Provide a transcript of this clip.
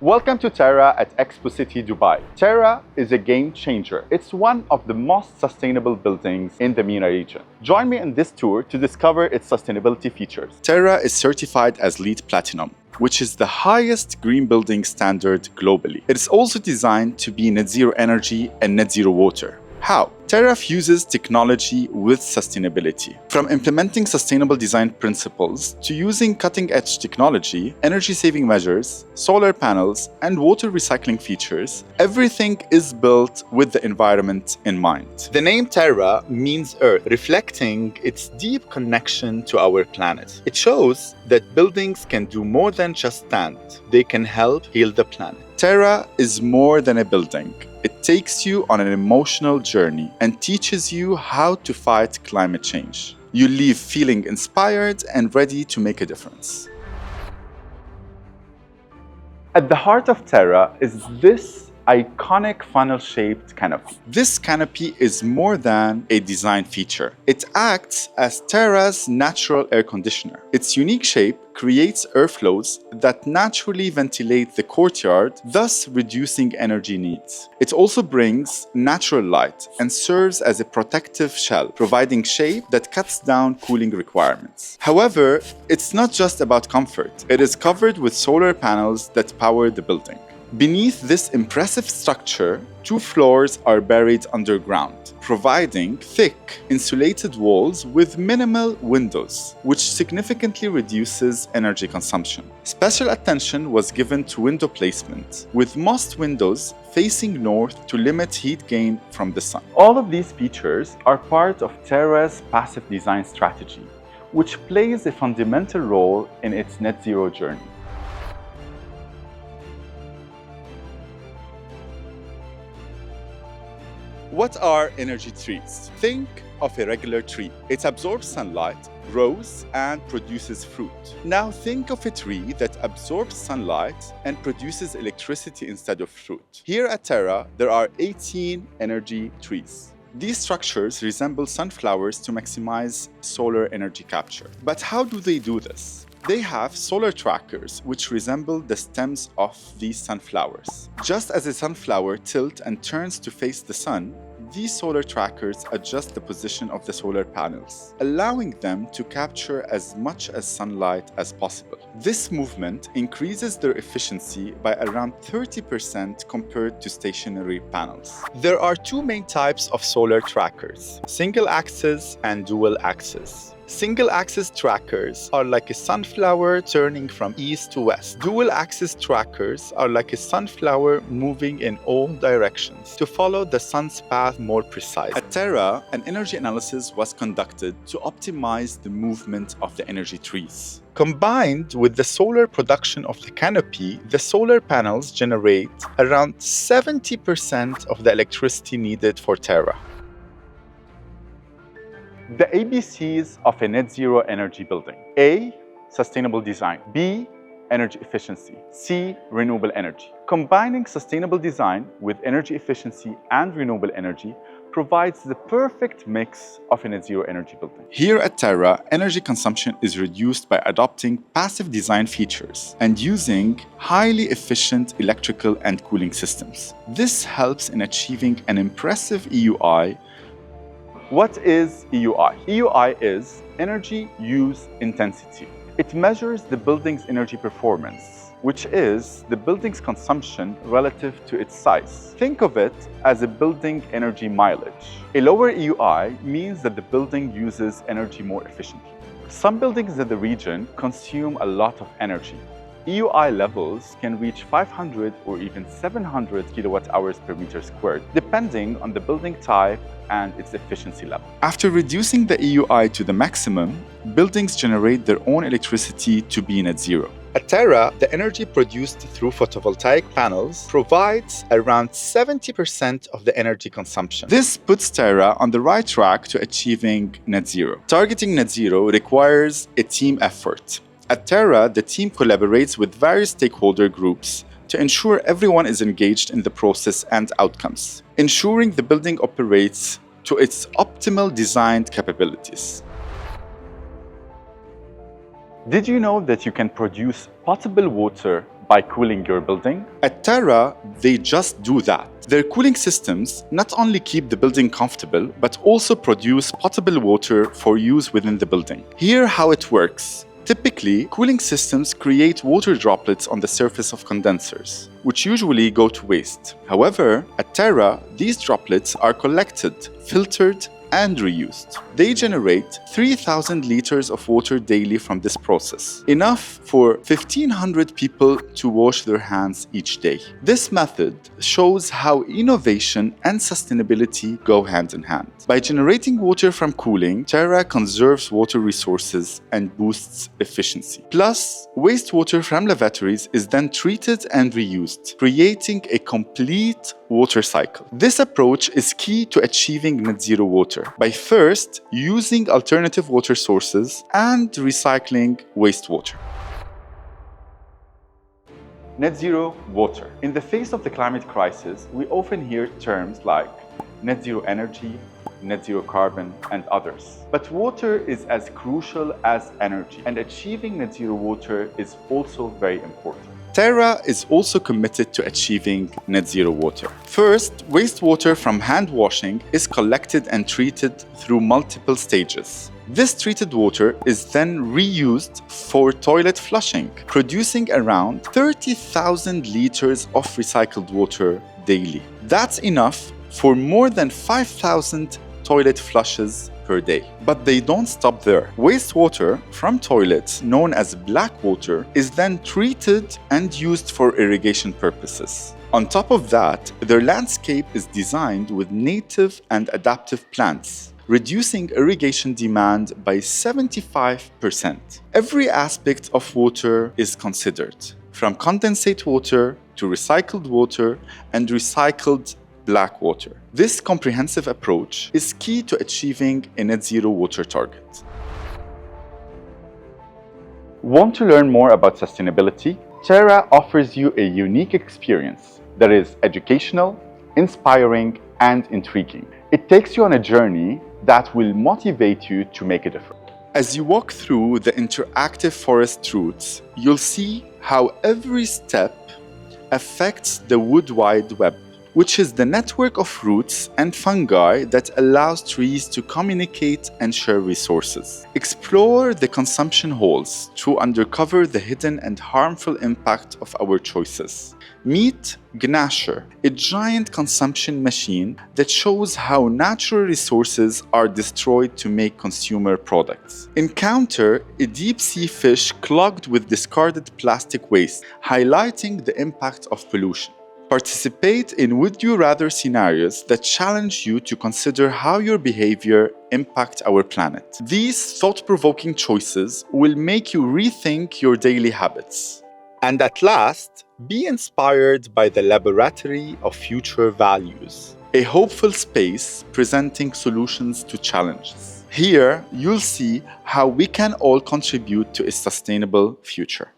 Welcome to Terra at Expo City Dubai. Terra is a game changer. It's one of the most sustainable buildings in the MENA region. Join me in this tour to discover its sustainability features. Terra is certified as LEED Platinum, which is the highest green building standard globally. It is also designed to be net zero energy and net zero water. How? Terra fuses technology with sustainability. From implementing sustainable design principles to using cutting-edge technology, energy-saving measures, solar panels, and water recycling features, everything is built with the environment in mind. The name Terra means Earth, reflecting its deep connection to our planet. It shows that buildings can do more than just stand. They can help heal the planet. Terra is more than a building. It takes you on an emotional journey and teaches you how to fight climate change. You leave feeling inspired and ready to make a difference. At the heart of Terra is this iconic funnel-shaped canopy. This canopy is more than a design feature. It acts as Terra's natural air conditioner. Its unique shape creates airflows that naturally ventilate the courtyard, thus reducing energy needs. It also brings natural light and serves as a protective shell, providing shade that cuts down cooling requirements. However, it's not just about comfort. It is covered with solar panels that power the building. Beneath this impressive structure, 2 floors are buried underground, providing thick, insulated walls with minimal windows, which significantly reduces energy consumption. Special attention was given to window placement, with most windows facing north to limit heat gain from the sun. All of these features are part of Terra's passive design strategy, which plays a fundamental role in its net zero journey. What are energy trees? Think of a regular tree. It absorbs sunlight, grows, and produces fruit. Now think of a tree that absorbs sunlight and produces electricity instead of fruit. Here at Terra, there are 18 energy trees. These structures resemble sunflowers to maximize solar energy capture. But how do they do this? They have solar trackers which resemble the stems of these sunflowers. Just as a sunflower tilts and turns to face the sun, these solar trackers adjust the position of the solar panels, allowing them to capture as much as sunlight as possible. This movement increases their efficiency by around 30% compared to stationary panels. There are 2 main types of solar trackers: single-axis and dual-axis. Single-axis trackers are like a sunflower turning from east to west. Dual-axis trackers are like a sunflower moving in all directions to follow the sun's path more precisely. At Terra, an energy analysis was conducted to optimize the movement of the energy trees. Combined with the solar production of the canopy, the solar panels generate around 70% of the electricity needed for Terra. The ABCs of a net zero energy building: A, sustainable design; B, energy efficiency; C, renewable energy. Combining sustainable design with energy efficiency and renewable energy provides the perfect mix of a net zero energy building. Here at Terra, energy consumption is reduced by adopting passive design features and using highly efficient electrical and cooling systems. This helps in achieving an impressive EUI. What is EUI? EUI is energy use intensity. It measures the building's energy performance, which is the building's consumption relative to its size. Think of it as a building energy mileage. A lower EUI means that the building uses energy more efficiently. Some buildings in the region consume a lot of energy. EUI levels can reach 500 or even 700 kilowatt hours per meter squared, depending on the building type and its efficiency level. After reducing the EUI to the maximum, buildings generate their own electricity to be net zero. At Terra, the energy produced through photovoltaic panels provides around 70% of the energy consumption. This puts Terra on the right track to achieving net zero. Targeting net zero requires a team effort. At Terra, the team collaborates with various stakeholder groups to ensure everyone is engaged in the process and outcomes, ensuring the building operates to its optimal designed capabilities. Did you know that you can produce potable water by cooling your building? At Terra, they just do that. Their cooling systems not only keep the building comfortable, but also produce potable water for use within the building. Here how it works. Typically, cooling systems create water droplets on the surface of condensers, which usually go to waste. However, at Terra, these droplets are collected, filtered, and reused. They generate 3,000 liters of water daily from this process, enough for 1,500 people to wash their hands each day. This method shows how innovation and sustainability go hand in hand. By generating water from cooling, Terra conserves water resources and boosts efficiency. Plus, wastewater from lavatories is then treated and reused, creating a complete water cycle. This approach is key to achieving net zero water by first using alternative water sources and recycling wastewater. Net zero water. In the face of the climate crisis, we often hear terms like net zero energy, net zero carbon, and others. But water is as crucial as energy, and achieving net zero water is also very important. Terra is also committed to achieving net zero water. First, wastewater from hand washing is collected and treated through multiple stages. This treated water is then reused for toilet flushing, producing around 30,000 liters of recycled water daily. That's enough for more than 5,000 toilet flushes per day. But they don't stop there. Wastewater from toilets, known as black water, is then treated and used for irrigation purposes. On top of that, their landscape is designed with native and adaptive plants, reducing irrigation demand by 75%. Every aspect of water is considered, from condensate water to recycled water and recycled black water. This comprehensive approach is key to achieving a net zero water target. Want to learn more about sustainability? Terra offers you a unique experience that is educational, inspiring, and intriguing. It takes you on a journey that will motivate you to make a difference. As you walk through the interactive forest routes, you'll see how every step affects the wood wide web, which is the network of roots and fungi that allows trees to communicate and share resources. Explore the consumption holes to uncover the hidden and harmful impact of our choices. Meet Gnasher, a giant consumption machine that shows how natural resources are destroyed to make consumer products. Encounter a deep-sea fish clogged with discarded plastic waste, highlighting the impact of pollution. Participate in Would You Rather scenarios that challenge you to consider how your behavior impacts our planet. These thought-provoking choices will make you rethink your daily habits. And at last, be inspired by the Laboratory of Future Values, a hopeful space presenting solutions to challenges. Here, you'll see how we can all contribute to a sustainable future.